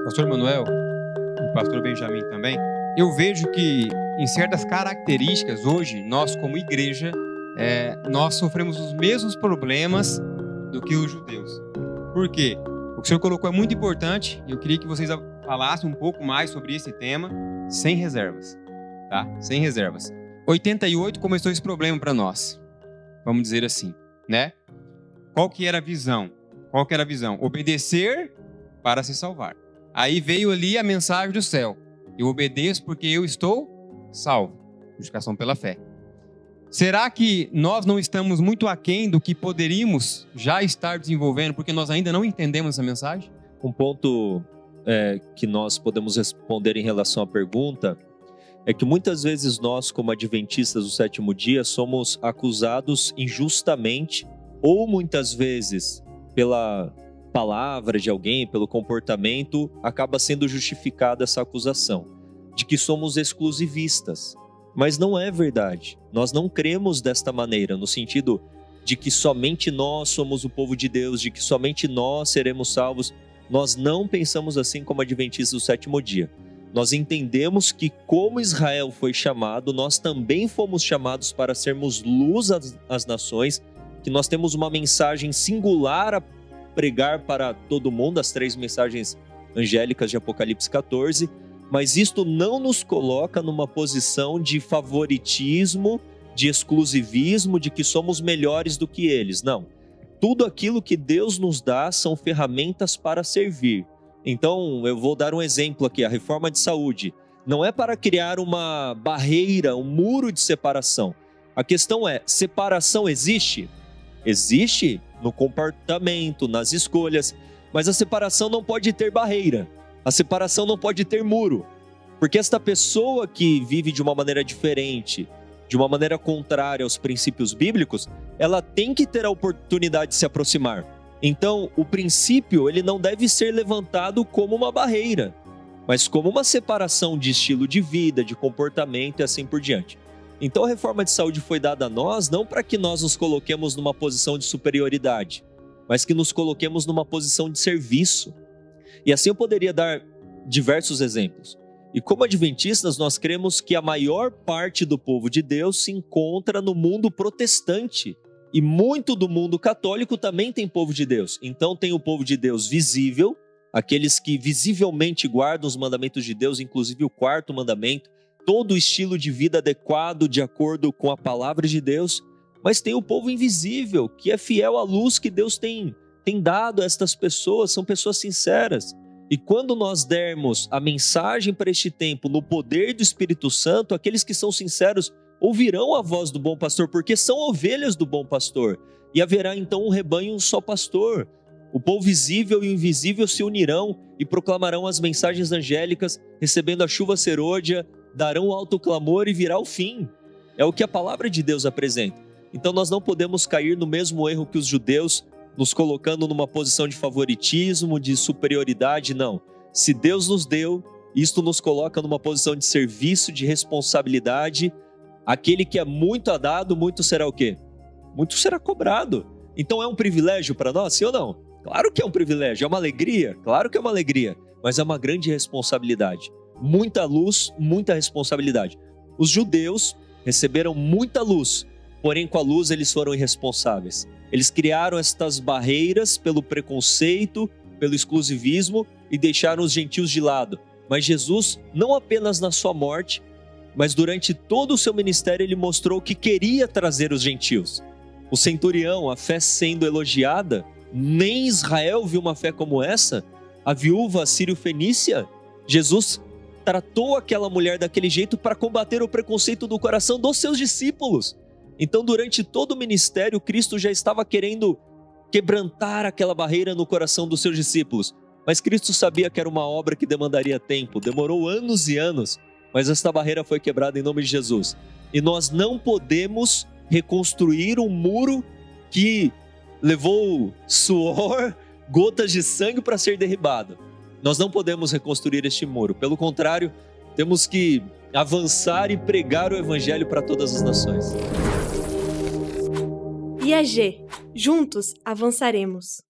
Pastor Manuel, o pastor Benjamin também, eu vejo que em certas características hoje, nós como igreja, nós sofremos os mesmos problemas do que os judeus. Por quê? O que o senhor colocou é muito importante e eu queria que vocês falassem um pouco mais sobre esse tema, sem reservas, tá? Sem reservas. 88 começou esse problema para nós, vamos dizer assim, né? Qual que era a visão? Obedecer para se salvar. Aí veio ali a mensagem do céu. Eu obedeço porque eu estou salvo. Justificação pela fé. Será que nós não estamos muito aquém do que poderíamos já estar desenvolvendo porque nós ainda não entendemos essa mensagem? Um ponto que nós podemos responder em relação à pergunta é que muitas vezes nós, como adventistas do sétimo dia, somos acusados injustamente ou muitas vezes pela palavra de alguém, pelo comportamento, acaba sendo justificada essa acusação de que somos exclusivistas. Mas não é verdade. Nós não cremos desta maneira, no sentido de que somente nós somos o povo de Deus, de que somente nós seremos salvos. Nós não pensamos assim como adventistas do sétimo dia. Nós entendemos que, como Israel foi chamado, nós também fomos chamados para sermos luz às nações, que nós temos uma mensagem singular a pregar para todo mundo, as 3 mensagens angélicas de Apocalipse 14, mas isto não nos coloca numa posição de favoritismo, de exclusivismo, de que somos melhores do que eles. Não. Tudo aquilo que Deus nos dá são ferramentas para servir. Então, eu vou dar um exemplo aqui, a reforma de saúde. Não é para criar uma barreira, um muro de separação. A questão é, separação existe? Existe no comportamento, nas escolhas, mas a separação não pode ter barreira. A separação não pode ter muro. Porque esta pessoa que vive de uma maneira diferente, de uma maneira contrária aos princípios bíblicos, ela tem que ter a oportunidade de se aproximar. Então, o princípio ele não deve ser levantado como uma barreira, mas como uma separação de estilo de vida, de comportamento e assim por diante. Então, a reforma de saúde foi dada a nós não para que nós nos coloquemos numa posição de superioridade, mas que nos coloquemos numa posição de serviço. E assim eu poderia dar diversos exemplos. E como adventistas, nós cremos que a maior parte do povo de Deus se encontra no mundo protestante. E muito do mundo católico também tem povo de Deus. Então tem o povo de Deus visível, aqueles que visivelmente guardam os mandamentos de Deus, inclusive o 4º mandamento, todo o estilo de vida adequado de acordo com a palavra de Deus. Mas tem o povo invisível, que é fiel à luz que Deus tem dado a estas pessoas, são pessoas sinceras. E quando nós dermos a mensagem para este tempo no poder do Espírito Santo, aqueles que são sinceros ouvirão a voz do bom pastor, porque são ovelhas do bom pastor. E haverá então um rebanho, um só pastor. O povo visível e o invisível se unirão e proclamarão as mensagens angélicas, recebendo a chuva serôdia, darão alto clamor e virá o fim. É o que a palavra de Deus apresenta. Então nós não podemos cair no mesmo erro que os judeus, nos colocando numa posição de favoritismo, de superioridade, não. Se Deus nos deu, isto nos coloca numa posição de serviço, de responsabilidade. Aquele que é muito dado, muito será o quê? Muito será cobrado. Então é um privilégio para nós, sim ou não? Claro que é um privilégio, é uma alegria, claro que é uma alegria, mas é uma grande responsabilidade. Muita luz, muita responsabilidade. Os judeus receberam muita luz, porém com a luz eles foram irresponsáveis. Eles criaram estas barreiras pelo preconceito, pelo exclusivismo e deixaram os gentios de lado. Mas Jesus, não apenas na sua morte, mas durante todo o seu ministério ele mostrou que queria trazer os gentios. O centurião, a fé sendo elogiada, nem Israel viu uma fé como essa. A viúva sírio-fenícia, Jesus tratou aquela mulher daquele jeito para combater o preconceito do coração dos seus discípulos. Então, durante todo o ministério, Cristo já estava querendo quebrantar aquela barreira no coração dos seus discípulos. Mas Cristo sabia que era uma obra que demandaria tempo, demorou anos e anos, mas esta barreira foi quebrada em nome de Jesus. E nós não podemos reconstruir um muro que levou suor, gotas de sangue para ser derribado. Nós não podemos reconstruir este muro. Pelo contrário, temos que avançar e pregar o evangelho para todas as nações. IAG. Juntos avançaremos.